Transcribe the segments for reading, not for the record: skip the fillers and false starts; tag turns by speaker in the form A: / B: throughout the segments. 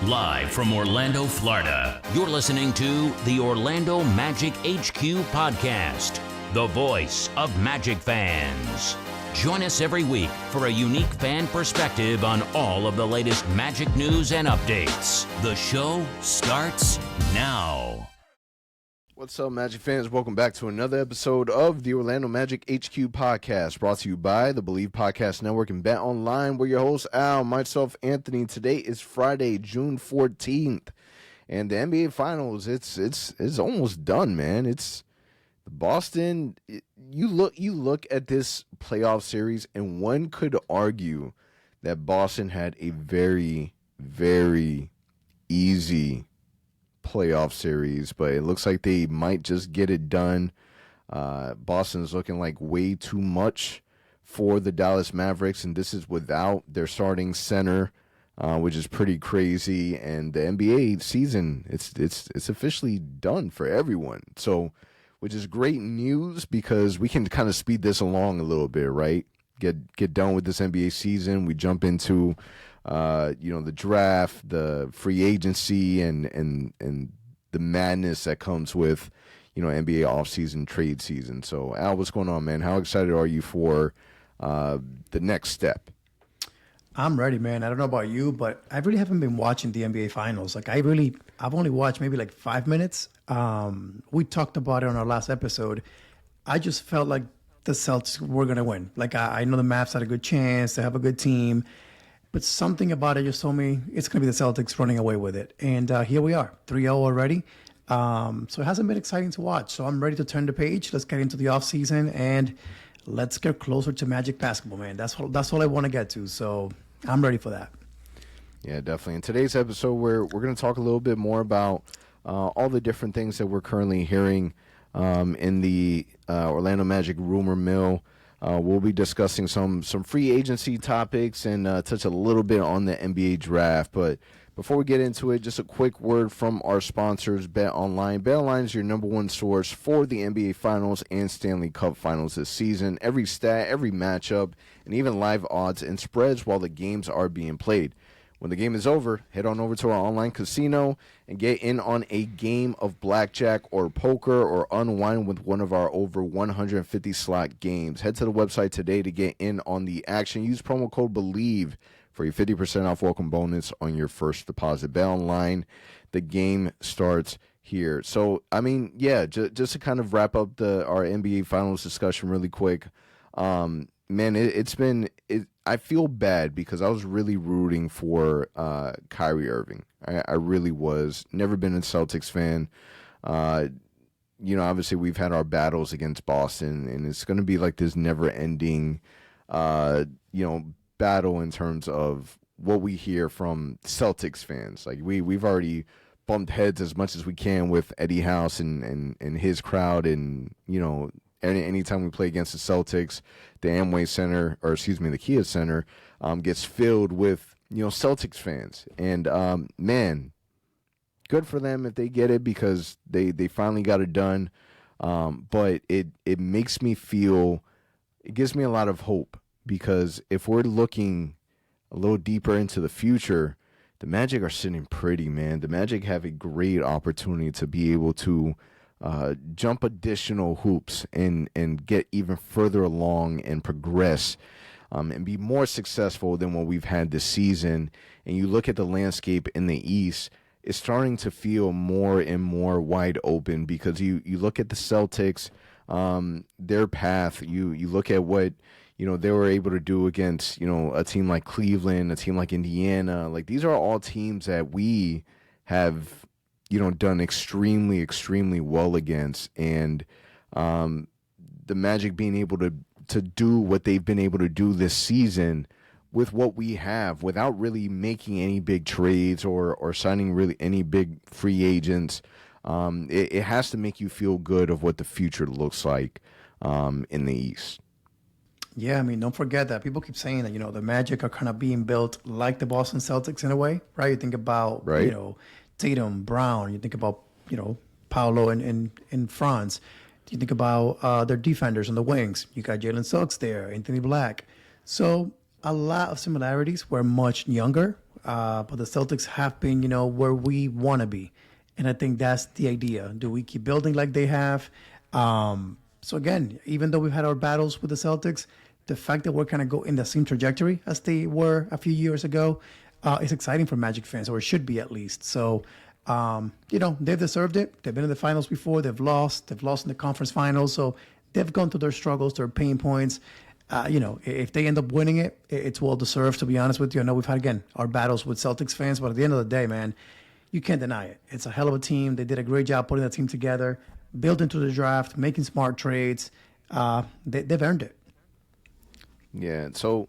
A: Live from Orlando, Florida, you're listening to the Orlando Magic HQ podcast, the voice of Magic fans. Join us every week for a unique fan perspective on all of the latest Magic news and updates. The show starts now.
B: What's up, Magic fans? Welcome back to another episode of the Orlando Magic HQ podcast, brought to you by the Believe Podcast Network and Bet Online. We're your hosts, Al, myself, Anthony. Today is Friday, June 14th, and the NBA Finals. It's almost done, man. It's the Boston. You look at this playoff series, and one could argue that Boston had a very, very easy playoff series, but it looks like they might just get it done. Boston's looking like way too much for the Dallas Mavericks, and this is without their starting center, which is pretty crazy. And the NBA season, it's officially done for everyone. So, which is great news because we can kind of speed this along a little bit, right? Get done with this NBA season. We jump into the draft, the free agency, and the madness that comes with, NBA offseason, trade season. So, Al, what's going on, man? How excited are you for the next step?
C: I'm ready, man. I don't know about you, but I really haven't been watching the NBA Finals. I've only watched maybe like 5 minutes. We talked about it on our last episode. I just felt like the Celtics were going to win. I know the Mavs had a good chance. They have a good team. But something about it just told me it's going to be the Celtics running away with it. And here we are, 3-0 already. So it hasn't been exciting to watch. So I'm ready to turn the page. Let's get into the offseason and let's get closer to Magic basketball, man. That's all I want to get to. So I'm ready for that.
B: Yeah, definitely. In today's episode, we're going to talk a little bit more about all the different things that we're currently hearing in the Orlando Magic rumor mill. We'll be discussing some free agency topics and touch a little bit on the NBA draft. But before we get into it, just a quick word from our sponsors, Bet Online. Bet Online is your number one source for the NBA Finals and Stanley Cup Finals this season. Every stat, every matchup, and even live odds and spreads while the games are being played. When the game is over, head on over to our online casino and get in on a game of blackjack or poker or unwind with one of our over 150 slot games. Head to the website today to get in on the action. Use promo code BELIEVE for a 50% off welcome bonus on your first deposit. Bet Online, the game starts here. So, just to kind of wrap up our NBA Finals discussion really quick, man, I feel bad because I was really rooting for Kyrie Irving. I really was. Never been a Celtics fan. Obviously we've had our battles against Boston, and it's going to be like this never-ending, battle in terms of what we hear from Celtics fans. Like we've already bumped heads as much as we can with Eddie House and his crowd, and anytime we play against the Celtics, the Kia Center gets filled with, Celtics fans. And, man, good for them if they get it because they finally got it done. But it makes me feel, it gives me a lot of hope because if we're looking a little deeper into the future, the Magic are sitting pretty, man. The Magic have a great opportunity to be able to jump additional hoops and get even further along and progress and be more successful than what we've had this season. And you look at the landscape in the East, it's starting to feel more and more wide open because you look at the Celtics, their path, you look at what they were able to do against a team like Cleveland, a team like Indiana. Like these are all teams that we have done extremely, extremely well against. And the Magic being able to do what they've been able to do this season with what we have without really making any big trades or signing really any big free agents, it has to make you feel good of what the future looks like in the East.
C: Yeah, don't forget that people keep saying that, the Magic are kind of being built like the Boston Celtics in a way, right? You think about, Tatum, Brown. You think about, Paolo in France. You think about their defenders on the wings. You got Jalen Suggs there, Anthony Black. So a lot of similarities. We're much younger. but the Celtics have been, where we want to be. And I think that's the idea. Do we keep building like they have? So again, even though we've had our battles with the Celtics, the fact that we're kind of go in the same trajectory as they were a few years ago is exciting for Magic fans, or it should be at least. So, they've deserved it. They've been in the finals before. They've lost. They've lost in the conference finals. So they've gone through their struggles, their pain points. If they end up winning it, it's well deserved, to be honest with you. I know we've had, again, our battles with Celtics fans, but at the end of the day, man, you can't deny it. It's a hell of a team. They did a great job putting that team together, built into the draft, making smart trades. They've earned it.
B: Yeah, so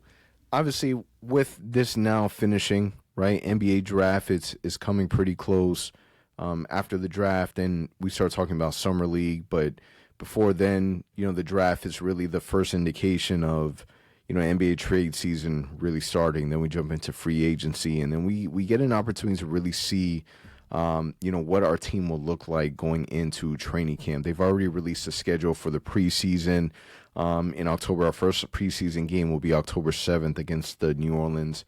B: obviously with this now finishing, right, NBA draft is coming pretty close. After the draft, then we start talking about Summer League, but before then, the draft is really the first indication of, NBA trade season really starting. Then we jump into free agency, and then we get an opportunity to really see, what our team will look like going into training camp. They've already released a schedule for the preseason. In October, our first preseason game will be October 7th against the New Orleans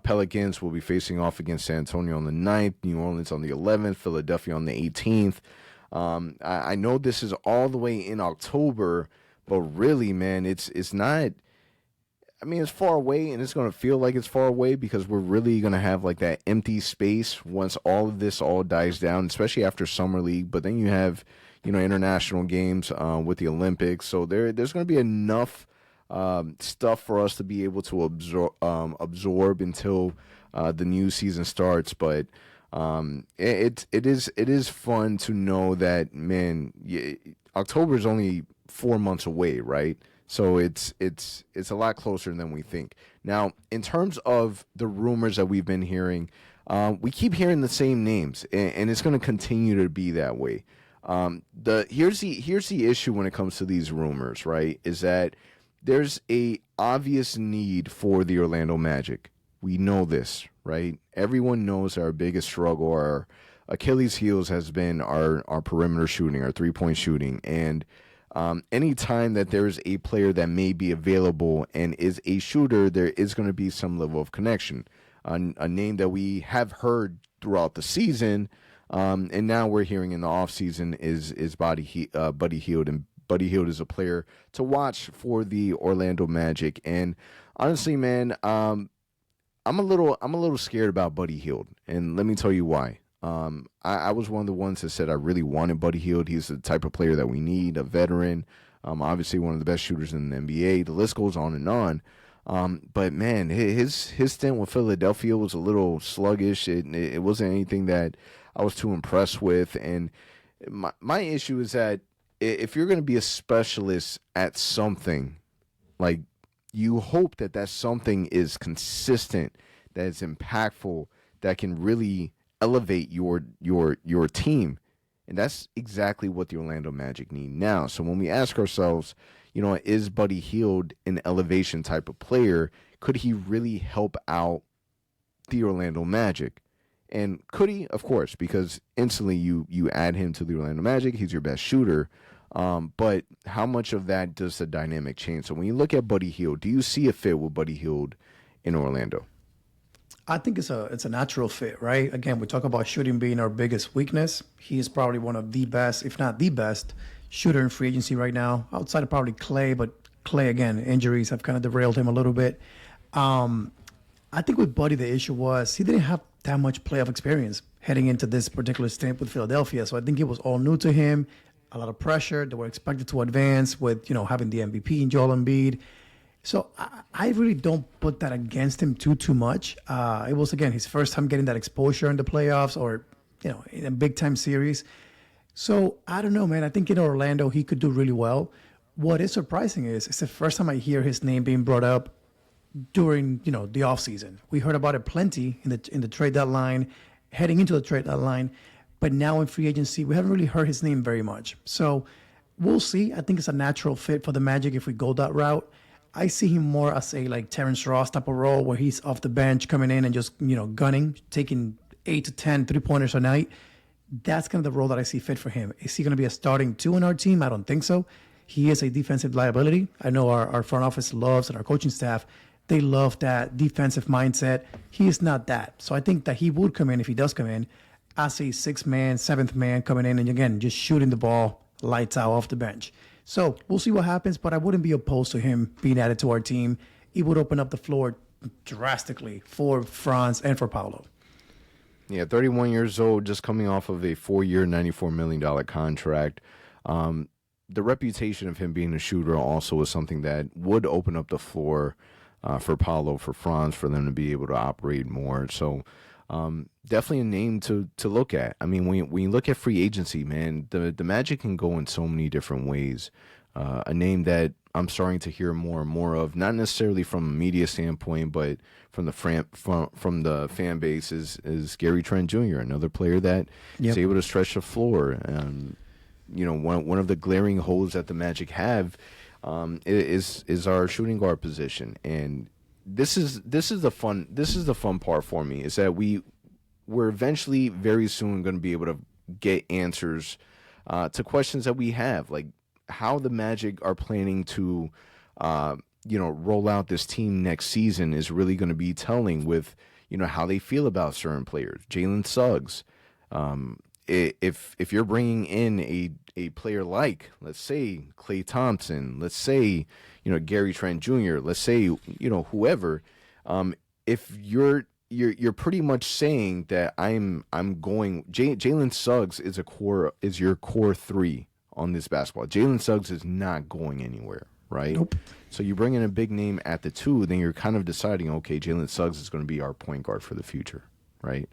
B: Pelicans. Will be facing off against San Antonio on the 9th, New Orleans on the 11th, Philadelphia on the 18th. I know this is all the way in October, but really, man, it's not. I mean, it's far away, and it's going to feel like it's far away because we're really going to have like that empty space once all of this all dies down, especially after Summer League. But then you have, international games with the Olympics. So there's going to be enough stuff for us to be able to absorb until the new season starts. But it is fun to know that, man, October is only 4 months away, right? So it's a lot closer than we think. Now, in terms of the rumors that we've been hearing, we keep hearing the same names, and it's going to continue to be that way. Here's the issue when it comes to these rumors, right? Is that there's a obvious need for the Orlando Magic. We know this, right? Everyone knows our biggest struggle, our Achilles heels has been our perimeter shooting, our 3-point shooting, and any time that there's a player that may be available and is a shooter, there is going to be some level of connection. A name that we have heard throughout the season, and now we're hearing in the offseason is Buddy Hield. And Buddy Hield is a player to watch for the Orlando Magic. And honestly, man, I'm a little scared about Buddy Hield, and let me tell you why. I was one of the ones that said I really wanted Buddy Hield. He's the type of player that we need, a veteran, obviously one of the best shooters in the NBA. The list goes on and on. But man, his stint with Philadelphia was a little sluggish. It wasn't anything that I was too impressed with. And my issue is that if you're going to be a specialist at something, like, you hope that something is consistent, that is impactful, that can really elevate your team. And that's exactly what the Orlando Magic need now. So when we ask ourselves, is Buddy Hield an elevation type of player? Could he really help out the Orlando Magic? And could he? Of course, because instantly you add him to the Orlando Magic, he's your best shooter. But how much of that does the dynamic change? So when you look at Buddy Hield, do you see a fit with Buddy Hield in Orlando?
C: I think it's a natural fit, right? Again, we talk about shooting being our biggest weakness. He is probably one of the best, if not the best, shooter in free agency right now, outside of probably Clay. But Clay, again, injuries have kind of derailed him a little bit. I think with Buddy, the issue was he didn't have that much playoff experience heading into this particular stint with Philadelphia. So I think it was all new to him, a lot of pressure. They were expected to advance with, having the MVP in Joel Embiid. So I really don't put that against him too much. It was, again, his first time getting that exposure in the playoffs or, in a big-time series. So I don't know, man. I think in Orlando he could do really well. What is surprising is it's the first time I hear his name being brought up during, the offseason. We heard about it plenty in the trade deadline, heading into the trade deadline. But now in free agency, we haven't really heard his name very much. So we'll see. I think it's a natural fit for the Magic if we go that route. I see him more as a like Terrence Ross type of role where he's off the bench coming in and just, gunning, taking 8 to 10 3-pointers a night. That's kind of the role that I see fit for him. Is he going to be a starting 2 in our team? I don't think so. He is a defensive liability. I know our front office loves and our coaching staff They love that defensive mindset. He is not that. So I think that he would come in, if he does come in, as a sixth man, seventh man coming in and again, just shooting the ball lights out off the bench. So we'll see what happens, but I wouldn't be opposed to him being added to our team. It would open up the floor drastically for Franz and for Paolo.
B: Yeah, 31 years old, just coming off of a 4-year, $94 million contract. The reputation of him being a shooter also is something that would open up the floor for Paolo, for Franz, for them to be able to operate more. So definitely a name to look at. I mean, when you look at free agency, man, the Magic can go in so many different ways. A name that I'm starting to hear more and more of, not necessarily from a media standpoint, but from the fan base, is Gary Trent Jr., another player that is able to stretch the floor. One of the glaring holes that the Magic have is our shooting guard position, and this is the fun part for me, is that we're eventually very soon going to be able to get answers to questions that we have, like how the Magic are planning to roll out this team next season is really going to be telling with how they feel about certain players. Jalen Suggs, if you're bringing in a player like, let's say, Klay Thompson, let's say Gary Trent Jr., let's say whoever, if you're pretty much saying that I'm going. Jalen Suggs is your core three on this basketball. Jalen Suggs is not going anywhere, right?
C: Nope.
B: So you bring in a big name at the 2, then you're kind of deciding, okay, Jalen Suggs is going to be our point guard for the future, right?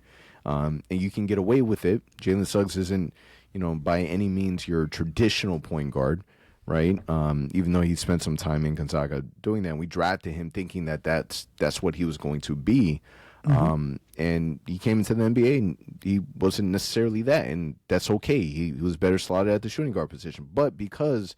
B: And you can get away with it. Jalen Suggs isn't, by any means your traditional point guard, right? Even though he spent some time in Gonzaga doing that, we drafted him thinking that that's what he was going to be. And he came into the NBA and he wasn't necessarily that, and that's okay. He was better slotted at the shooting guard position. But because,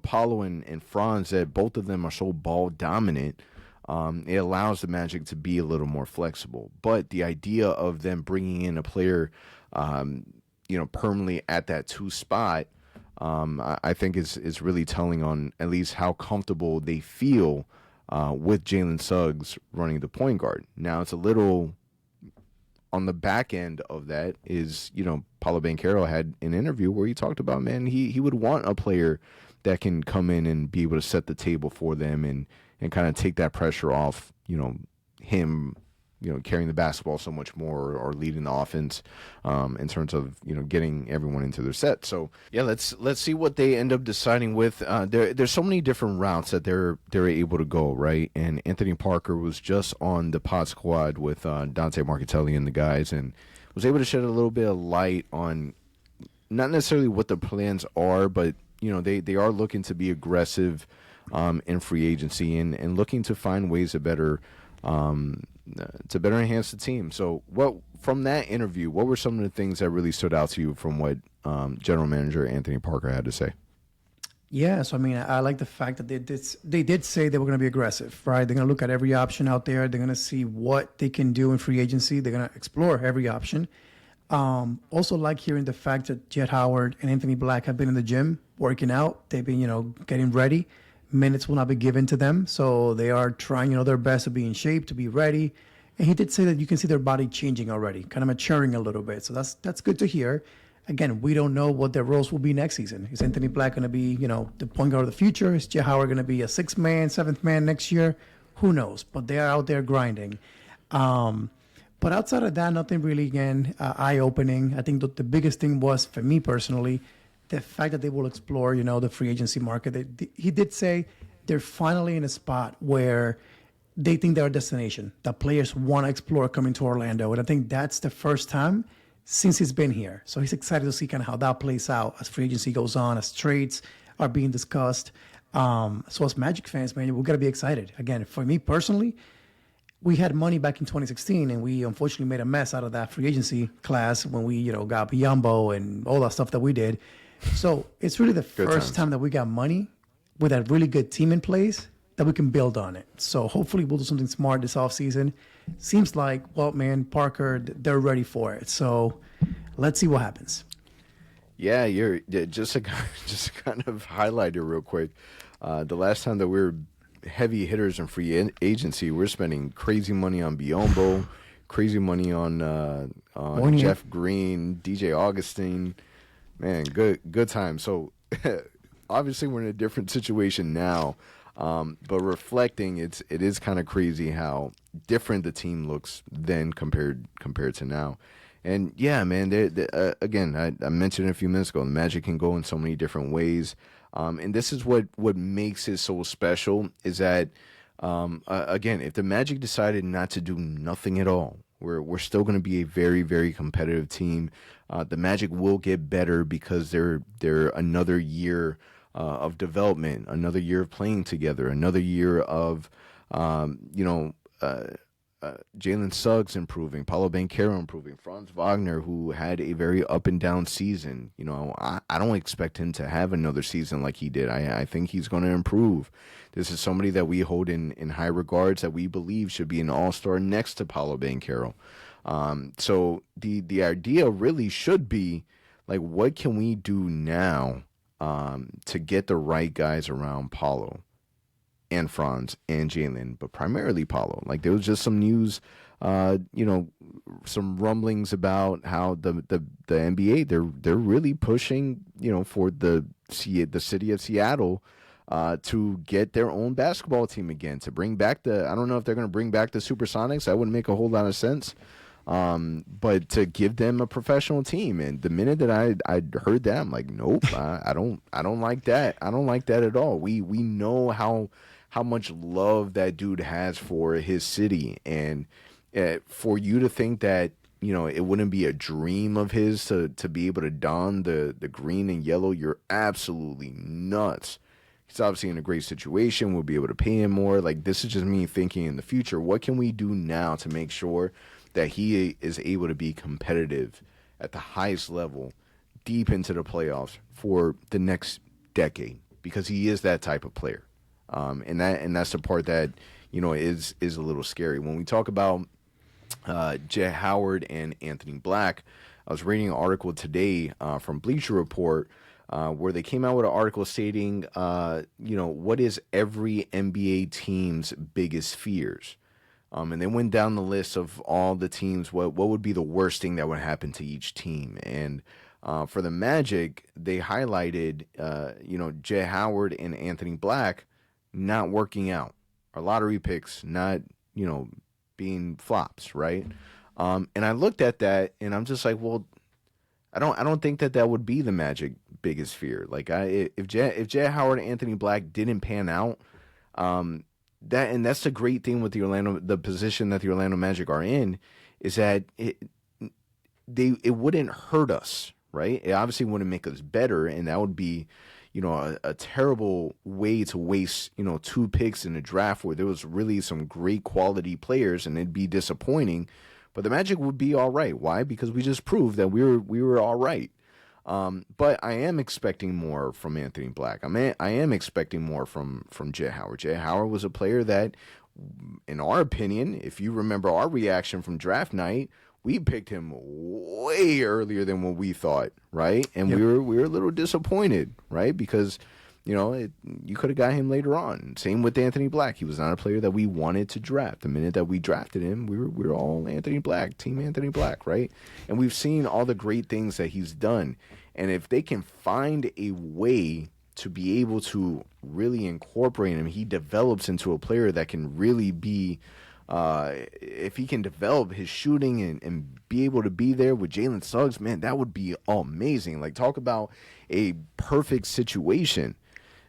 B: Paolo and Franz, that both of them are so ball dominant, it allows the Magic to be a little more flexible. But the idea of them bringing in a player, permanently at that 2 spot, I think is really telling on at least how comfortable they feel with Jalen Suggs running the point guard. Now, it's a little on the back end of that is, Paolo Banchero had an interview where he talked about, man, he would want a player that can come in and be able to set the table for them and kind of take that pressure off, him, carrying the basketball so much more or leading the offense in terms of, getting everyone into their set. So, yeah, let's see what they end up deciding with. There's so many different routes that they're able to go, right? And Anthony Parker was just on the pod squad with Dante Marchitelli and the guys, and was able to shed a little bit of light on not necessarily what the plans are, but, they are looking to be aggressive in free agency and looking to find ways to better enhance the team. So from that interview, what were some of the things that really stood out to you from what General Manager Anthony Parker had to say?
C: Yeah, so I like the fact that they did say they were going to be aggressive, right? They're going to look at every option out there. They're going to see what they can do in free agency. They're going to explore every option. Also like hearing the fact that Jet Howard and Anthony Black have been in the gym working out. They've been, getting ready. Minutes will not be given to them, so they are trying, their best to be in shape, to be ready. And he did say that you can see their body changing already, kind of maturing a little bit. So that's good to hear. Again, we don't know what their roles will be next season. Is Anthony Black going to be, the point guard of the future? Is Jet Howard going to be a 6th man, 7th man next year? Who knows? But they are out there grinding. But outside of that, nothing really, again, eye-opening. I think the biggest thing was, for me personally, the fact that they will explore, the free agency market. He did say they're finally in a spot where they think they're a destination, that players want to explore coming to Orlando. And I think that's the first time since he's been here. So he's excited to see kind of how that plays out as free agency goes on, as trades are being discussed. So as Magic fans, man, we've got to be excited. Again, for me personally, we had money back in 2016, and we unfortunately made a mess out of that free agency class when we, got Biyombo and all that stuff that we did. So it's really the first time that we got money with a really good team in place that we can build on it. So hopefully we'll do something smart this offseason. Seems like, well, man, Parker, they're ready for it. So let's see what happens.
B: Yeah, just to kind of highlight it real quick. The last time that we were heavy hitters in free agency. We're spending crazy money on Biombo, crazy money on Jeff Green, DJ Augustine. Man, good time. So obviously we're in a different situation now, but reflecting, it is kind of crazy how different the team looks then compared to now. And yeah, man, again, I mentioned it a few minutes ago, the Magic can go in so many different ways. And this is what makes it so special is that, again, if the Magic decided not to do nothing at all, we're still going to be a very, very competitive team. The Magic will get better because they're another year of development, another year of playing together, another year of, Jalen Suggs improving, Paulo Banchero improving, Franz Wagner, who had a very up and down season. I don't expect him to have another season like he did. I think he's going to improve. This is somebody that we hold in high regards, that we believe should be an all-star next to Paulo Banchero. So the idea really should be, like, what can we do now to get the right guys around Paulo and Franz and Jalen, but primarily Paulo. Like, there was just some news, some rumblings about how the NBA, they're really pushing, for the city of Seattle to get their own basketball team again, to bring back I don't know if they're going to bring back the Supersonics. That wouldn't make a whole lot of sense. But to give them a professional team. And the minute that I heard that, I'm like, nope, I don't like that. I don't like that at all. We know how much love that dude has for his city, and for you to think that it wouldn't be a dream of his to be able to don the green and yellow, you're absolutely nuts. He's obviously in a great situation. We'll be able to pay him more. Like, this is just me thinking in the future. What can we do now to make sure that he is able to be competitive at the highest level, deep into the playoffs for the next decade? Because he is that type of player. And that's the part that is a little scary. When we talk about Jet Howard and Anthony Black, I was reading an article today from Bleacher Report where they came out with an article stating, what is every NBA team's biggest fears? And they went down the list of all the teams, what would be the worst thing that would happen to each team. And for the Magic, they highlighted, Jet Howard and Anthony Black not working out, our lottery picks not, being flops, right? And I looked at that and I'm just like, well, I don't think that would be the Magic biggest fear. Like, if Jet Howard and Anthony Black didn't pan out, that's the great thing with the position that the Orlando Magic are in, is that it wouldn't hurt us, right? It obviously wouldn't make us better, and that would be, a terrible way to waste, 2 picks in a draft where there was really some great quality players, and it'd be disappointing. But the Magic would be all right. Why? Because we just proved that we were all right. But I am expecting more from Anthony Black. I am expecting more from Jet Howard. Jet Howard was a player that, in our opinion, if you remember our reaction from draft night, we picked him way earlier than what we thought, right? And
C: Yep.
B: we were a little disappointed, right? Because you could have got him later on. Same with Anthony Black. He was not a player that we wanted to draft. The minute that we drafted him, we were all Anthony Black, team Anthony Black, right? And we've seen all the great things that he's done. And if they can find a way to be able to really incorporate him, he develops into a player that can really be, if he can develop his shooting and be able to be there with Jalen Suggs, man, that would be amazing. Like, talk about a perfect situation.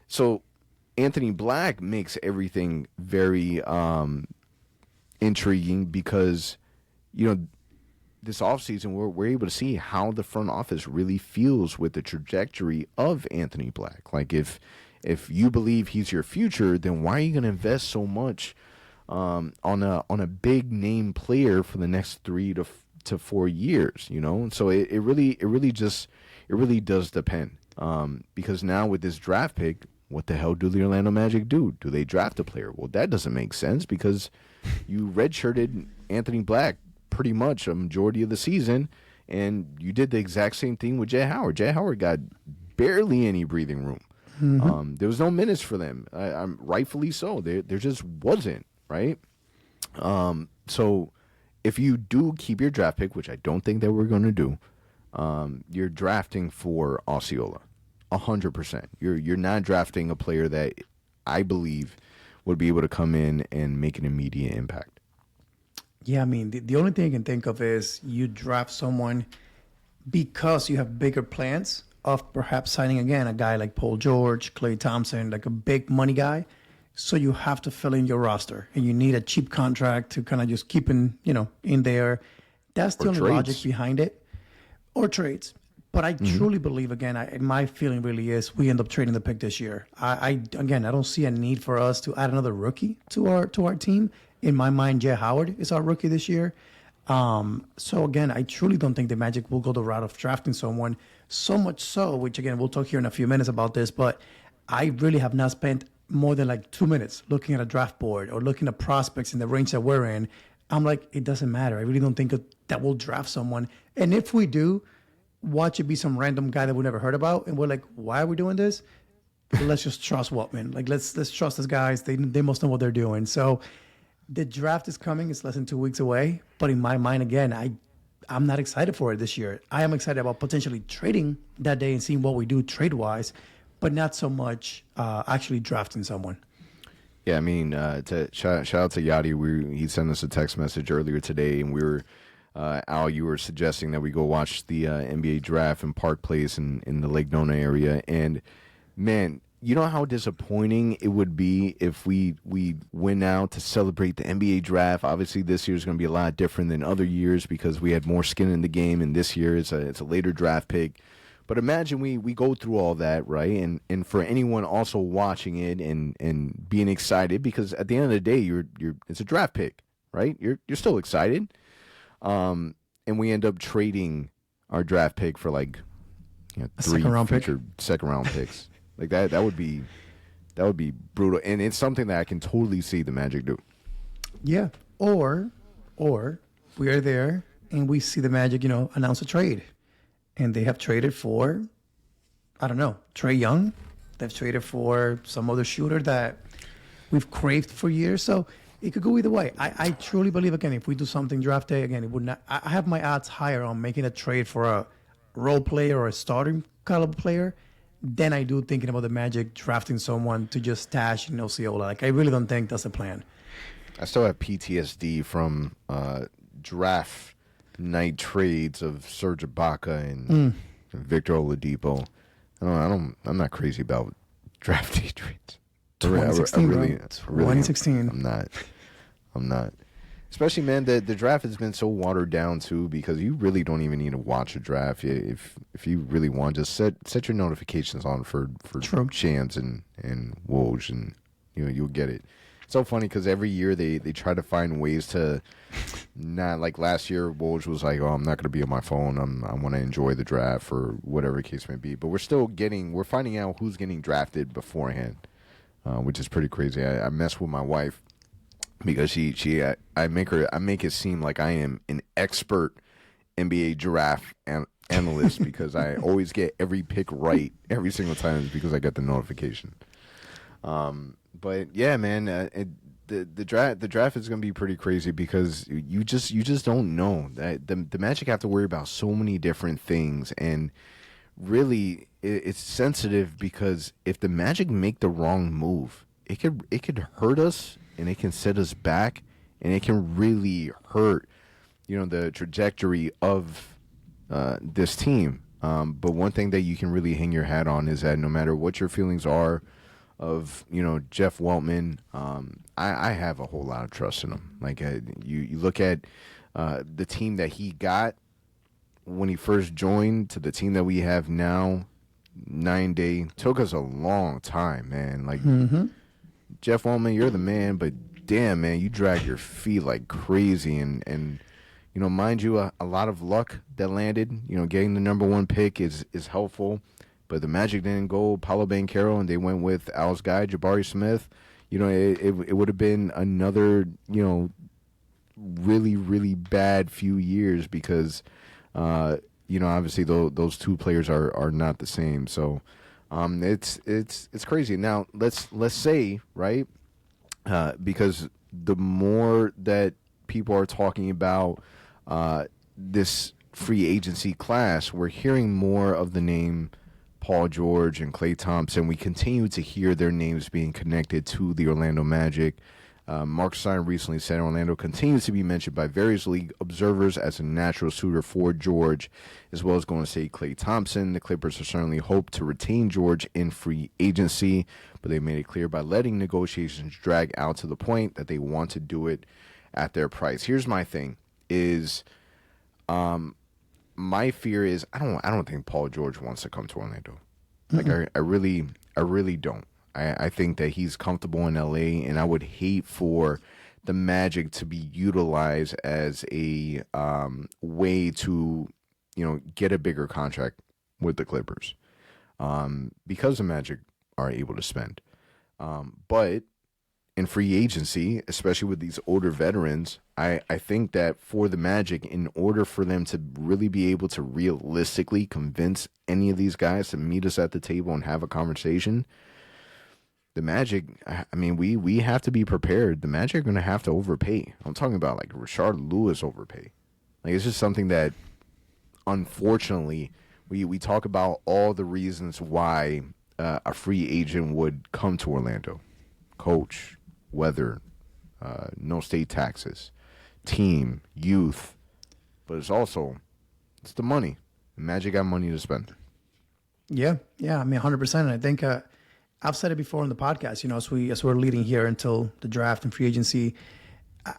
B: So Anthony Black makes everything very intriguing because, this offseason we're able to see how the front office really feels with the trajectory of Anthony Black. Like, if you believe he's your future, then why are you going to invest so much on a big name player for the next 3 to 4 years? So it really does depend. Because now with this draft pick, what the hell do the Orlando Magic do? Do they draft a player? Well, that doesn't make sense because you redshirted Anthony Black pretty much a majority of the season, and you did the exact same thing with Jet Howard. Jet Howard got barely any breathing room. There was no minutes for them. I'm rightfully so. There just wasn't, right? So if you do keep your draft pick, which I don't think that we're going to do, you're drafting for Osceola, 100%. You're not drafting a player that I believe would be able to come in and make an immediate impact.
C: Yeah, I mean, the only thing I can think of is you draft someone because you have bigger plans of perhaps signing again a guy like Paul George, Klay Thompson, like a big money guy. So you have to fill in your roster, and you need a cheap contract to kind of just keep in there. That's the only logic behind it, or trades. But I truly believe, again, my feeling really is we end up trading the pick this year. I don't see a need for us to add another rookie to our team. In my mind, Jay Howard is our rookie this year. So again, I truly don't think the Magic will go the route of drafting someone. So much so, which again, we'll talk here in a few minutes about this, but I really have not spent more than like 2 minutes looking at a draft board or looking at prospects in the range that we're in. I'm like, it doesn't matter. I really don't think that we'll draft someone. And if we do, watch it be some random guy that we never heard about. And we're like, why are we doing this? Let's just trust Waltman. Like, let's trust these guys. They must know what they're doing. So the draft is coming. It's less than 2 weeks away. But in my mind, again, I'm not excited for it this year. I am excited about potentially trading that day and seeing what we do trade-wise, but not so much actually drafting someone.
B: Yeah, I mean, shout out to Yachty. He sent us a text message earlier today, and we were, Al, you were suggesting that we go watch the NBA draft in Park Place in the Lake Nona area. And, man, you know how disappointing it would be if we went out to celebrate the NBA draft. Obviously, this year is going to be a lot different than other years because we had more skin in the game, and this year it's a later draft pick. But imagine we go through all that, right? And for anyone also watching it and being excited, because at the end of the day, it's a draft pick, right? You're still excited. And we end up trading our draft pick for like 3 future second round picks. Like that would be brutal. And it's something that I can totally see the Magic do.
C: Yeah. Or we are there and we see the Magic, announce a trade. And they have traded for, I don't know, Trae Young. They've traded for some other shooter that we've craved for years. So it could go either way. I truly believe, again, if we do something draft day, again, it would not. I have my odds higher on making a trade for a role player or a starting caliber player than I do thinking about the Magic drafting someone to just stash in Osceola. Like, I really don't think that's the plan.
B: I still have PTSD from draft night trades of Serge Ibaka and Victor Oladipo. I'm not crazy about draft day trades.
C: 2016,
B: really,
C: 2016.
B: I'm not. Especially, man, the draft has been so watered down too, because you really don't even need to watch a draft. If you really want, just set your notifications on for Shams and Woj, and you'll get it. It's so funny because every year they try to find ways to not, like last year Woj was like, oh, I'm not going to be on my phone. I want to enjoy the draft or whatever the case may be. But we're finding out who's getting drafted beforehand, which is pretty crazy. I mess with my wife because I make it seem like I am an expert NBA draft analyst because I always get every pick right every single time because I get the notification. But yeah, man, the draft is going to be pretty crazy because you just don't know. That the Magic have to worry about so many different things, and really it's sensitive because if the Magic make the wrong move, it could hurt us and it can set us back, and it can really hurt the trajectory of this team. But one thing that you can really hang your hat on is that no matter what your feelings are of Jeff Weltman, I have a whole lot of trust in him. Like you look at the team that he got when he first joined to the team that we have now. 9 day took us a long time, man. Like Jeff Weltman, you're the man, but damn, man, you drag your feet like crazy, and mind you, a lot of luck that landed. Getting the number 1 pick is helpful. But the Magic didn't go Paolo Banchero, and they went with Al's guy, Jabari Smith. It would have been another, really, really bad few years because, obviously those two players are not the same. So It's crazy. Now let's say, right, because the more that people are talking about this free agency class, we're hearing more of the name Paul George and Klay Thompson. We continue to hear their names being connected to the Orlando Magic. Mark Stein recently said Orlando continues to be mentioned by various league observers as a natural suitor for George, as well as going to say Klay Thompson. The Clippers are certainly hope to retain George in free agency, but they made it clear by letting negotiations drag out to the point that they want to do it at their price. Here's my thing: is my fear is I don't think Paul George wants to come to Orlando. Like I really don't. I think that he's comfortable in LA, and I would hate for the Magic to be utilized as a way to, get a bigger contract with the Clippers, because the Magic are able to spend. But in free agency, especially with these older veterans, I think that for the Magic, in order for them to really be able to realistically convince any of these guys to meet us at the table and have a conversation, the Magic, I mean, we have to be prepared. The Magic are going to have to overpay. I'm talking about like Rashard Lewis overpay. Like, it's just something that, unfortunately, we talk about all the reasons why a free agent would come to Orlando. Coach, weather, no state taxes, team, youth. But it's the money. The Magic got money to spend.
C: Yeah. I mean, 100%. And I think I've said it before on the podcast, as we're leading here until the draft and free agency,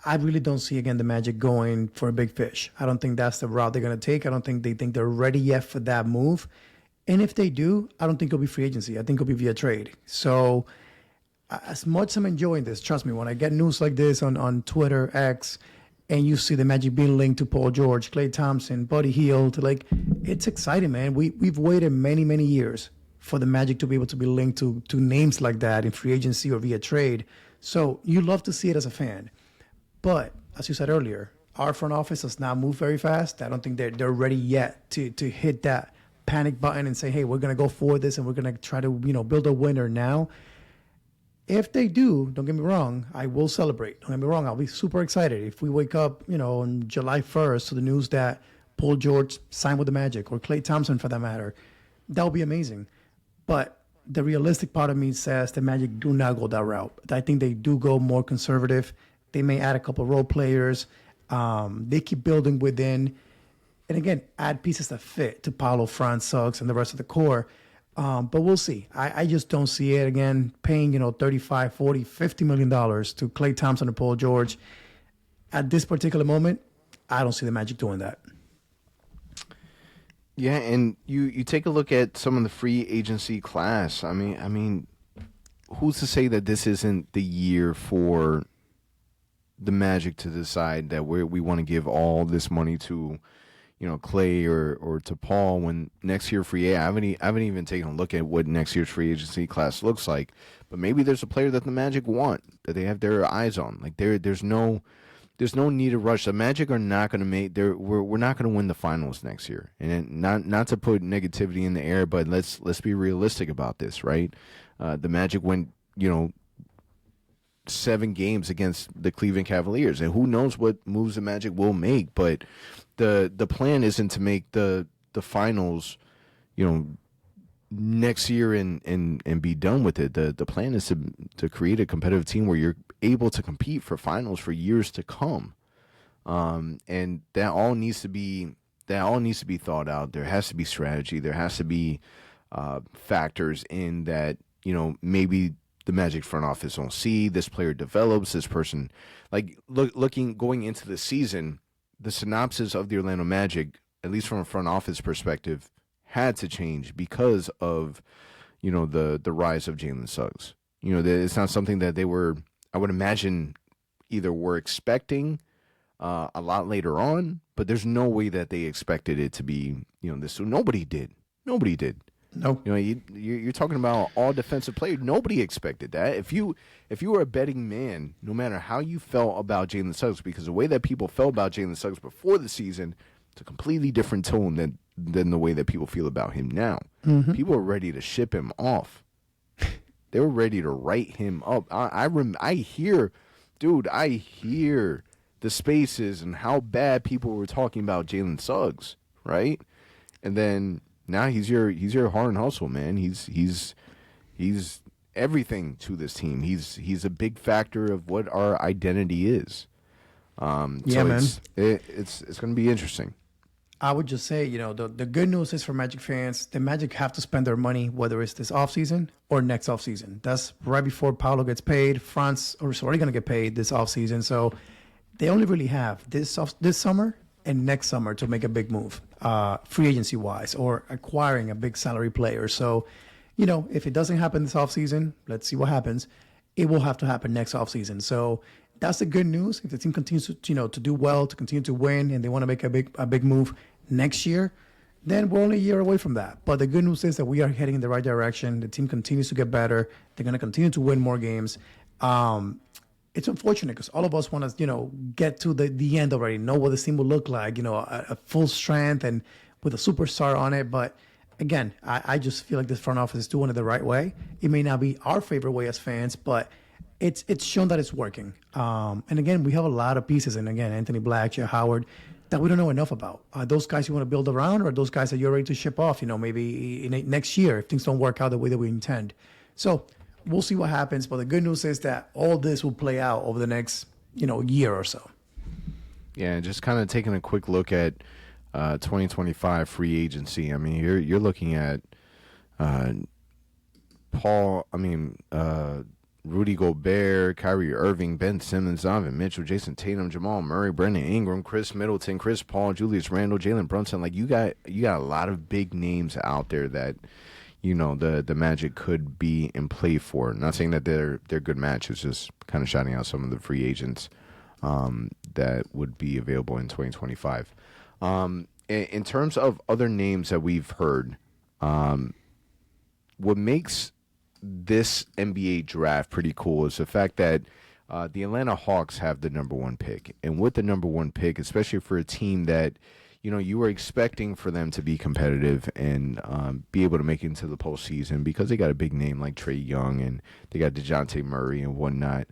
C: I really don't see, again, the Magic going for a big fish. I don't think that's the route they're going to take. I don't think they think they're ready yet for that move. And if they do, I don't think it'll be free agency. I think it'll be via trade. So as much as I'm enjoying this, trust me, when I get news like this on Twitter, X, and you see the Magic being linked to Paul George, Klay Thompson, Buddy Hield, it's exciting, man. We've waited many, many years for the Magic to be able to be linked to names like that in free agency or via trade. So you love to see it as a fan. But as you said earlier, our front office does not move very fast. I don't think they're ready yet to hit that panic button and say, hey, we're going to go for this and we're going to try to build a winner now. If they do, don't get me wrong, I will celebrate. Don't get me wrong, I'll be super excited. If we wake up, on July 1st to the news that Paul George signed with the Magic, or Klay Thompson for that matter, that would be amazing. But the realistic part of me says the Magic do not go that route. I think they do go more conservative. They may add a couple role players. They keep building within. And again, add pieces that fit to Paolo, Franz, Suggs, and the rest of the core. But we'll see. I just don't see it, again, paying, $35, $40, $50 million to Klay Thompson and Paul George. At this particular moment, I don't see the Magic doing that.
B: Yeah, and you take a look at some of the free agency class. I mean, who's to say that this isn't the year for the Magic to decide that we want to give all this money to, Klay or to Paul, when next year I haven't even taken a look at what next year's free agency class looks like. But maybe there's a player that the Magic want, that they have their eyes on. Like there's no need to rush. The Magic are not going to make. We're not going to win the finals next year. And not to put negativity in the air, but let's be realistic about this, right? The Magic went 7 games against the Cleveland Cavaliers, and who knows what moves the Magic will make. But the plan isn't to make the finals, next year and be done with it. The plan is to create a competitive team where you're able to compete for finals for years to come. And that all needs to be thought out. There has to be strategy. There has to be factors in that, maybe the Magic front office don't see. This player develops, this person, going into the season, the synopsis of the Orlando Magic, at least from a front office perspective, had to change because of, the rise of Jalen Suggs. It's not something that they were, I would imagine, either were expecting a lot later on, but there's no way that they expected it to be, this. So nobody did.
C: No.
B: You're talking about all defensive players. Nobody expected that. If you were a betting man, no matter how you felt about Jalen Suggs, because the way that people felt about Jalen Suggs before the season It's a completely different tone than the way that people feel about him now. People are ready to ship him off. They were ready to write him up. I hear the spaces and how bad people were talking about Jalen Suggs, right? And then now he's your heart and hustle, man. He's everything to this team. He's a big factor of what our identity is.
C: Yeah, man.
B: It's going to be interesting.
C: I would just say, the good news is for Magic fans, the Magic have to spend their money, whether it's this offseason or next offseason. That's right before Paolo gets paid. Franz is already going to get paid this offseason. So they only really have this summer and next summer to make a big move, free agency-wise, or acquiring a big salary player. So, if it doesn't happen this offseason, let's see what happens. It will have to happen next offseason. So that's the good news. If the team continues to, to do well, to continue to win, and they want to make a big move next year, then we're only a year away from that. But the good news is that we are heading in the right direction. The team continues to get better. They're going to continue to win more games. It's unfortunate because all of us want to, get to the end already, know what the team will look like, a full strength and with a superstar on it. But again, I just feel like this front office is doing it the right way. It may not be our favorite way as fans, but it's shown that it's working. And again, we have a lot of pieces. And again, Anthony Black, Jay Howard, that we don't know enough about. Are those guys you want to build around, or are those guys that you're ready to ship off, maybe next year if things don't work out the way that we intend? So we'll see what happens. But the good news is that all this will play out over the next, year or so.
B: Yeah, just kind of taking a quick look at 2025 free agency. I mean, you're looking at Rudy Gobert, Kyrie Irving, Ben Simmons, Donovan Mitchell, Jason Tatum, Jamal Murray, Brandon Ingram, Chris Middleton, Chris Paul, Julius Randle, Jalen Brunson. Like you got a lot of big names out there that the Magic could be in play for. Not saying that they're good matches, just kind of shouting out some of the free agents that would be available in 2025. In terms of other names that we've heard, what makes this NBA draft pretty cool is the fact that the Atlanta Hawks have the number one pick. And with the number one pick, especially for a team that, you were expecting for them to be competitive and be able to make it into the postseason because they got a big name like Trae Young and they got Dejounte Murray and whatnot.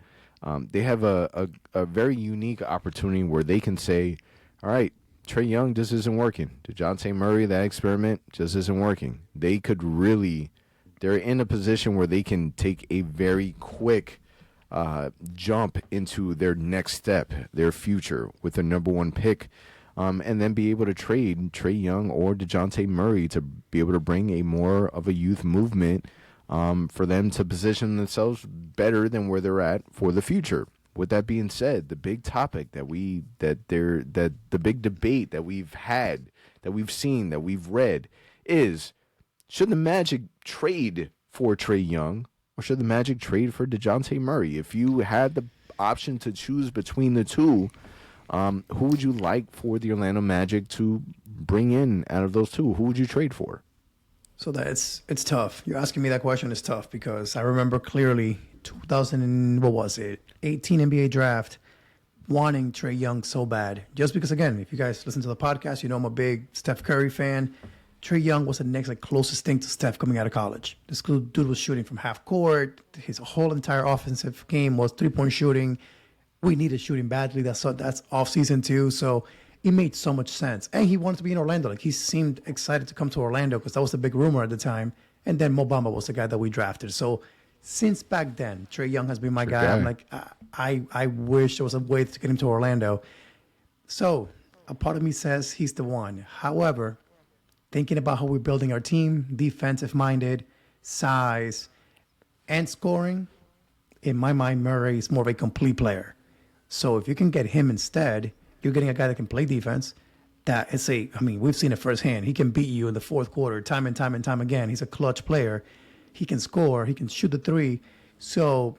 B: They have a very unique opportunity where they can say, all right, Trae Young just isn't working. Dejounte Murray, that experiment just isn't working. They're in a position where they can take a very quick jump into their next step, their future with the number one pick, and then be able to trade Trae Young or Dejounte Murray to be able to bring a more of a youth movement for them to position themselves better than where they're at for the future. With that being said, the big topic the big debate that we've had, that we've seen, that we've read is, should the Magic trade for Trae Young or should the Magic trade for Dejounte Murray? If you had the option to choose between the two, who would you like for the Orlando Magic to bring in out of those two? Who would you trade for?
C: So it's tough. You're asking me that question is tough because I remember clearly 18 NBA draft, wanting Trae Young so bad. Just because, again, if you guys listen to the podcast, I'm a big Steph Curry fan. Trae Young was the next closest thing to Steph coming out of college. This dude was shooting from half court. His whole entire offensive game was three-point shooting. We needed shooting badly. That's off season too. So it made so much sense. And he wanted to be in Orlando. He seemed excited to come to Orlando because that was the big rumor at the time. And then Mo Bamba was the guy that we drafted. So since back then, Trae Young has been my guy. I'm like, I wish there was a way to get him to Orlando. So a part of me says he's the one. However, thinking about how we're building our team, defensive-minded, size, and scoring, in my mind, Murray is more of a complete player. So if you can get him instead, you're getting a guy that can play defense. We've seen it firsthand. He can beat you in the fourth quarter time and time and time again. He's a clutch player. He can score. He can shoot the three. So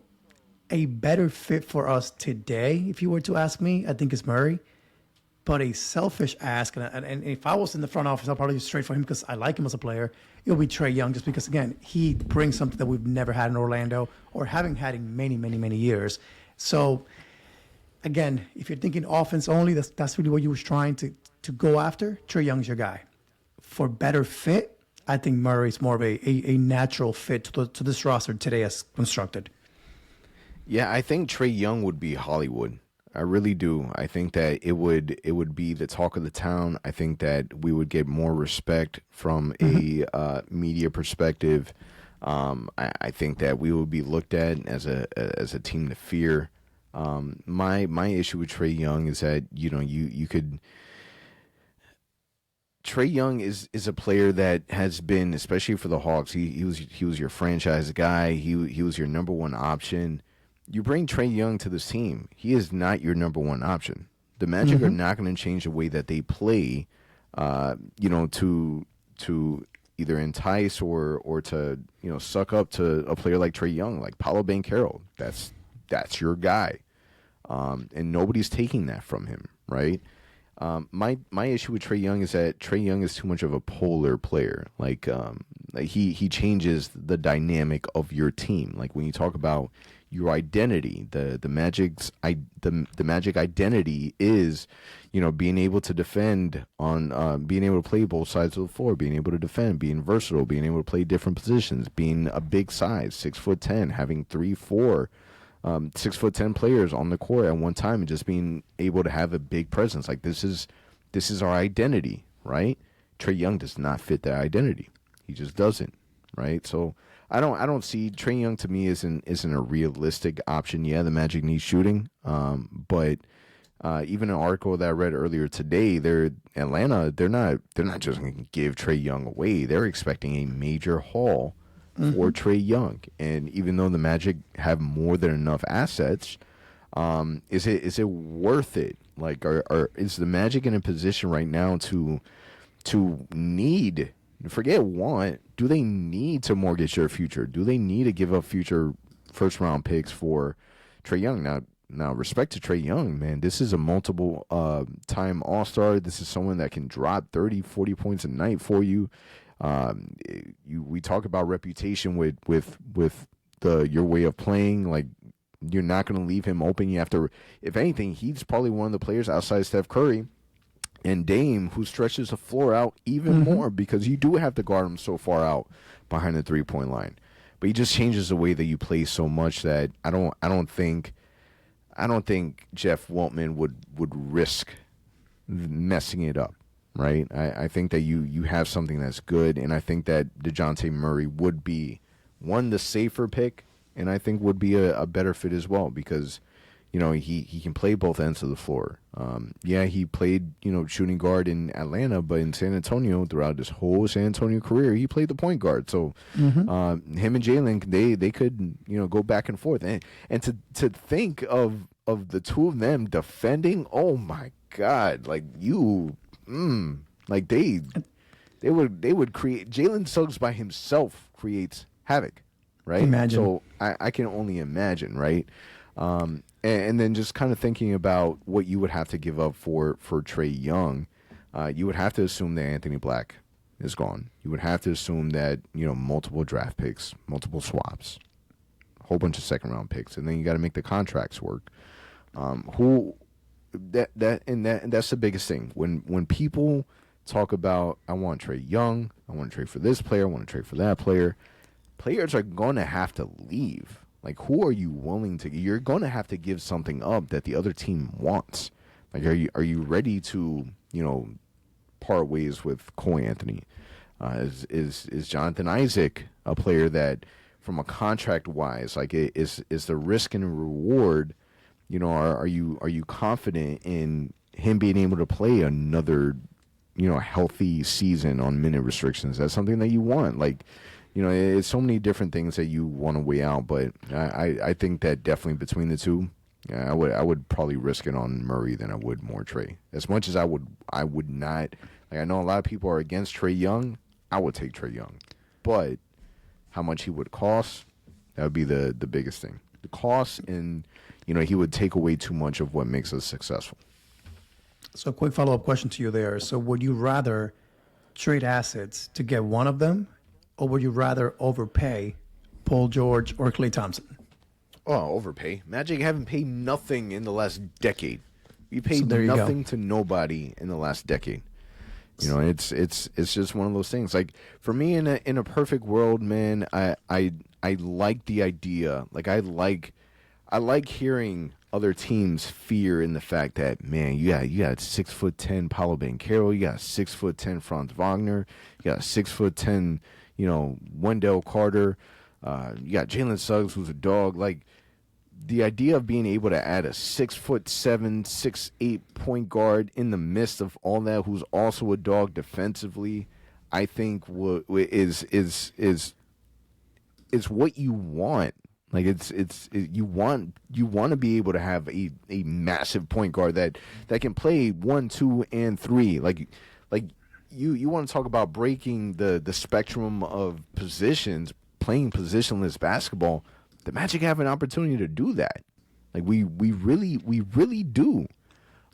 C: a better fit for us today, if you were to ask me, I think is Murray. But a selfish ask, and if I was in the front office, I'll probably just straight for him because I like him as a player. It'll be Trae Young just because, again, he brings something that we've never had in Orlando or haven't had in many, many, many years. So, again, if you're thinking offense only, that's really what you was trying to to go after, Trae Young's your guy. For better fit, I think Murray's more of a natural fit to this roster today as constructed.
B: Yeah, I think Trae Young would be Hollywood. I really do. I think that it would be the talk of the town. I think that we would get more respect from a media perspective. I think that we would be looked at as a team to fear. My issue with Trae Young is that you could. Trae Young is a player that has been, especially for the Hawks. He was your franchise guy. He was your number one option. You bring Trae Young to this team, he is not your number one option. The Magic are not going to change the way that they play, to either entice or to suck up to a player like Trae Young, like Paolo Banchero. That's your guy, and nobody's taking that from him, right? My issue with Trae Young is that Trae Young is too much of a polar player. Like he changes the dynamic of your team. Like when you talk about your identity, the Magic's the Magic identity is, being able to defend on, being able to play both sides of the floor, being able to defend, being versatile, being able to play different positions, being a big size, 6'10", having 3-4. 6'10" players on the court at one time, and just being able to have a big presence. Like this is our identity, right? Trae Young does not fit that identity. He just doesn't, right? So I don't see Trae Young, to me, isn't a realistic option. Yeah, the Magic need shooting, but even an article that I read earlier today, Atlanta, they're not just going to give Trae Young away. They're expecting a major haul for Trae Young, and even though the Magic have more than enough assets, is it worth it? Like, is the Magic in a position right now to need, forget want, do they need to mortgage their future? Do they need to give up future first round picks for Trae Young? Now, respect to Trae Young, man. This is a multiple time All-Star. This is someone that can drop 30, 40 points a night for you. We talk about reputation with your way of playing. Like, you're not going to leave him open. You have to, if anything, he's probably one of the players outside Steph Curry and Dame who stretches the floor out even more, because you do have to guard him so far out behind the 3-point line. But he just changes the way that you play so much that I don't think Jeff Weltman would risk messing it up. Right, I think that you have something that's good, and I think that Dejounte Murray would be the safer pick, and I think would be a better fit as well, because he can play both ends of the floor. He played shooting guard in Atlanta, but in San Antonio throughout his whole San Antonio career, he played the point guard. So him and Jalen, they could go back and forth, and to think of the two of them defending, oh my God, like like they would create. Jalen Suggs by himself creates havoc, right?
C: Imagine.
B: So I can only imagine, right? And then just kind of thinking about what you would have to give up for Trae Young, you would have to assume that Anthony Black is gone. You would have to assume that multiple draft picks, multiple swaps, a whole bunch of second round picks, and then you got to make the contracts work. That's the biggest thing. When people talk about, I want to trade Young, I want to trade for this player, I want to trade for that player, players are going to have to leave. Like, who are you willing to? You're going to have to give something up that the other team wants. Like, are you ready to part ways with Cole Anthony? Is Jonathan Isaac a player that, from a contract wise, like, is the risk and reward? Are you confident in him being able to play another, healthy season on minute restrictions? That's something that you want. Like, it's so many different things that you want to weigh out. But I think that definitely between the two, I would probably risk it on Murray than I would more Trae. As much as I would not. Like, I know a lot of people are against Trae Young. I would take Trae Young, but how much he would cost, that would be the biggest thing. The cost, and he would take away too much of what makes us successful.
C: So a quick follow-up question to you there. So would you rather trade assets to get one of them, or would you rather overpay Paul George or Klay Thompson?
B: Oh, overpay. Magic haven't paid nothing in the last decade. We paid
C: there you go.
B: nothing to nobody in the last decade. You know, it's just one of those things. Like for me, in a perfect world, man, I like the idea. Like I like hearing other teams fear in the fact that, man, you got 6'10" Paulo Banchero, you got 6'10" Franz Wagner, you got 6'10", Wendell Carter, you got Jalen Suggs, who's a dog. Like the idea of being able to add a 6'7", 6'8" point guard in the midst of all that, who's also a dog defensively, I think is what you want. Like you want to be able to have a massive point guard that can play 1, 2, and 3. Like you want to talk about breaking the spectrum of positions, playing positionless basketball. The Magic have an opportunity to do that. Like we really do,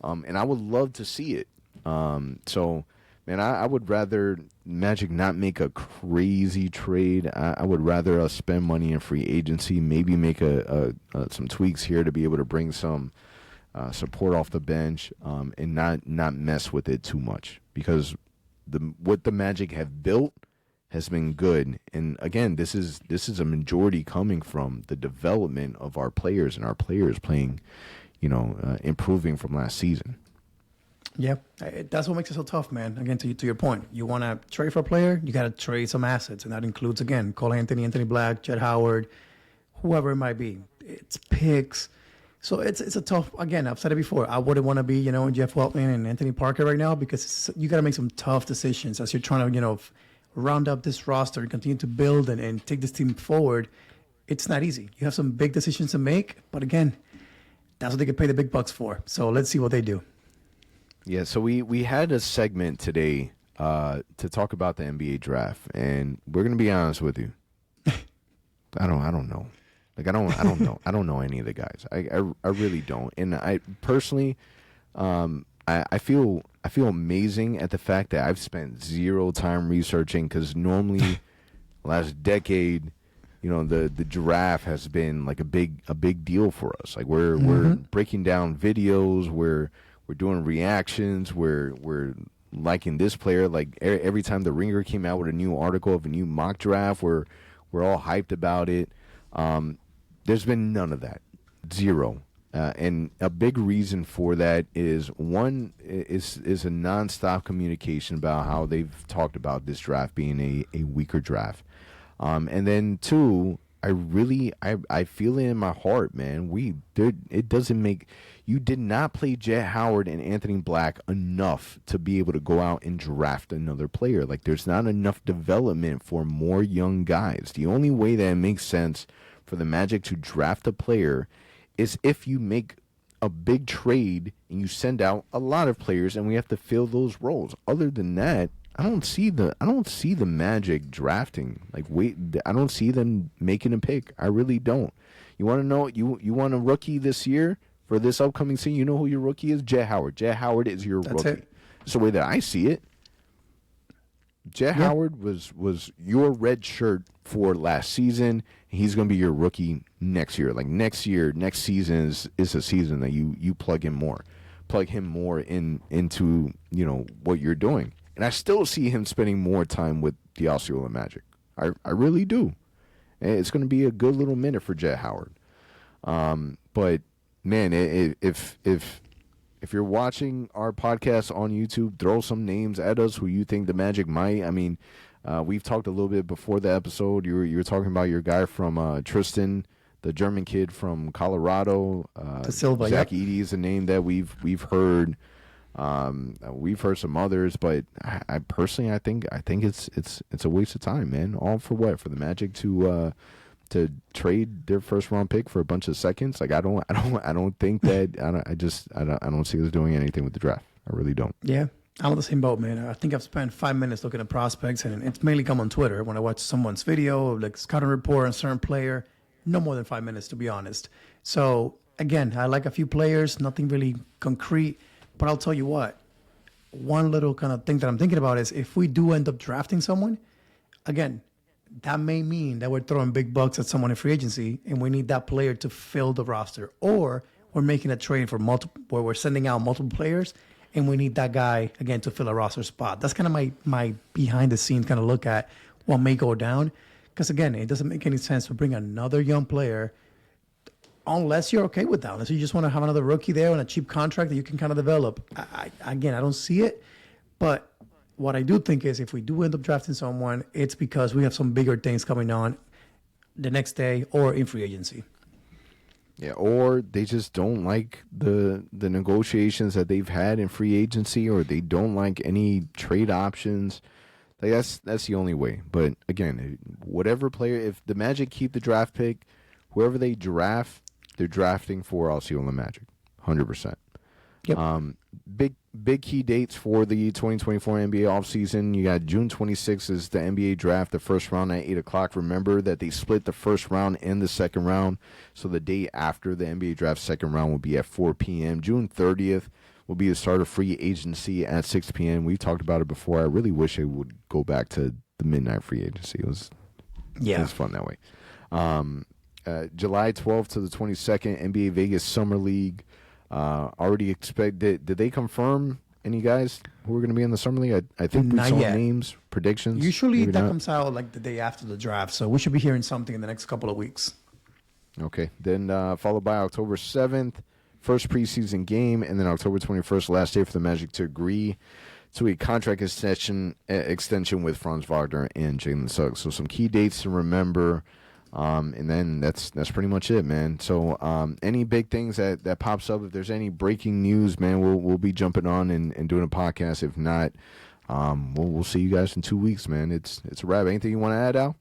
B: and I would love to see it. So, man, I would rather Magic not make a crazy trade. I would rather us spend money in free agency, maybe make some tweaks here to be able to bring some support off the bench, and not mess with it too much, because what the Magic have built has been good. And again, this is a majority coming from the development of our players, and our players playing, improving from last season.
C: Yeah, that's what makes it so tough, man. Again, to your point, you want to trade for a player, you got to trade some assets, and that includes, again, Cole Anthony, Anthony Black, Chet Howard, whoever it might be. It's picks. So it's a tough. Again, I've said it before. I wouldn't want to be, Jeff Weltman and Anthony Parker right now, because you got to make some tough decisions as you're trying to, round up this roster and continue to build and take this team forward. It's not easy. You have some big decisions to make, but again, that's what they get paid the big bucks for. So let's see what they do.
B: Yeah, so we had a segment today to talk about the NBA draft, and we're gonna be honest with you. I don't know. Like I don't know. I don't know any of the guys. I really don't. And I personally, I feel amazing at the fact that I've spent zero time researching, because normally last decade, the draft has been like a big deal for us. Like we're breaking down videos, we're doing reactions, we're liking this player. Like every time the Ringer came out with a new article of a new mock draft, we're all hyped about it. There's been none of that. Zero. And a big reason for that is, one, is a nonstop communication about how they've talked about this draft being a weaker draft. And then two, I feel it in my heart, man. It doesn't make, you did not play Jet Howard and Anthony Black enough to be able to go out and draft another player. Like there's not enough development for more young guys. The only way that it makes sense for the Magic to draft a player is if you make a big trade and you send out a lot of players, and we have to fill those roles. Other than that, I don't see the Magic drafting. I don't see them making a pick. I really don't. You want to know? You want a rookie this year for this upcoming season? You know who your rookie is? Jet Howard. Jet Howard is your rookie.
C: It.
B: That's the way that I see it. Jet Howard was your red shirt for last season. He's going to be your rookie next year. Like next season is a season that you plug him more into what you're doing. And I still see him spending more time with the Osceola Magic. I really do. And it's going to be a good little minute for Jet Howard. But man, if you're watching our podcast on YouTube, throw some names at us who you think the Magic might. I mean, we've talked a little bit before the episode. You were talking about your guy from Tristan, the German kid from Colorado.
C: Silva,
B: Zach Edey is a name that we've heard. We've heard some others, but I personally, I think it's a waste of time, man. All for what? For the Magic to trade their first round pick for a bunch of seconds? Like I don't think that I don't see us doing anything with the draft. I really don't.
C: Yeah, I'm on the same boat, man. I think I've spent 5 minutes looking at prospects, and it's mainly come on Twitter when I watch someone's video, like scouting report on a certain player. No more than 5 minutes, to be honest. So again, I like a few players, nothing really concrete. But I'll tell you what, one little kind of thing that I'm thinking about is if we do end up drafting someone, again, that may mean that we're throwing big bucks at someone in free agency and we need that player to fill the roster. Or we're making a trade for multiple, where we're sending out multiple players, and we need that guy again to fill a roster spot. That's kind of my behind the scenes kind of look at what may go down. Because again, it doesn't make any sense to bring another young player unless you're okay with that. Unless you just want to have another rookie there on a cheap contract that you can kind of develop. I don't see it. But what I do think is if we do end up drafting someone, it's because we have some bigger things coming on the next day or in free agency.
B: Yeah, or they just don't like the negotiations that they've had in free agency, or they don't like any trade options. Like that's the only way. But again, whatever player, if the Magic keep the draft pick, whoever they draft, they're drafting for Osceola Magic, 100%.
C: Yep.
B: Big key dates for the 2024 NBA offseason. You got June 26th is the NBA draft, the first round at 8 o'clock. Remember that they split the first round and the second round. So the day after the NBA draft, second round will be at 4 p.m. June 30th will be the start of free agency at 6 p.m. We've talked about it before. I really wish it would go back to the midnight free agency. It was fun that way. July 12th to the 22nd, NBA Vegas Summer League. Already did they confirm any guys who are going to be in the Summer League? I think we
C: Not
B: saw
C: yet.
B: names, predictions.
C: Usually
B: maybe
C: that
B: not.
C: comes out like the day after the draft. So we should be hearing something in the next couple of weeks.
B: Okay. Then followed by October 7th, first preseason game, and then October 21st, last day for the Magic to agree to a contract extension with Franz Wagner and Jalen Suggs. So some key dates to remember. And then that's pretty much it, man. So any big things that pops up, if there's any breaking news, man, we'll be jumping on and doing a podcast. If not, we'll see you guys in 2 weeks, man. It's a wrap. Anything you want to add, Al?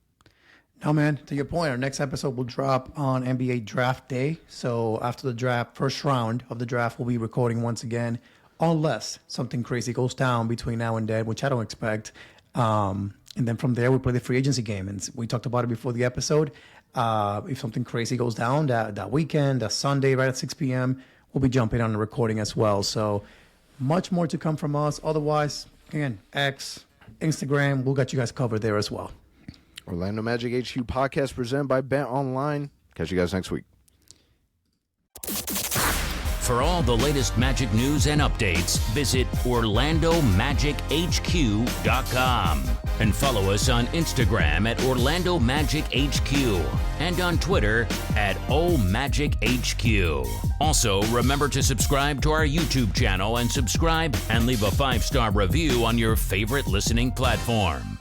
C: No, man. To your point, our next episode will drop on NBA Draft Day. So after the draft, first round of the draft, we'll be recording once again, unless something crazy goes down between now and then, which I don't expect. And then from there, we play the free agency game. And we talked about it before the episode. If something crazy goes down that weekend, that Sunday, right at 6 p.m., we'll be jumping on the recording as well. So much more to come from us. Otherwise, again, X, Instagram, we'll get you guys covered there as well.
B: Orlando Magic HQ podcast presented by Bet Online. Catch you guys next week.
A: For all the latest Magic news and updates, visit OrlandoMagicHQ.com and follow us on Instagram at Orlando Magic HQ and on Twitter at OMagicHQ. Also, remember to subscribe to our YouTube channel and subscribe and leave a 5-star review on your favorite listening platform.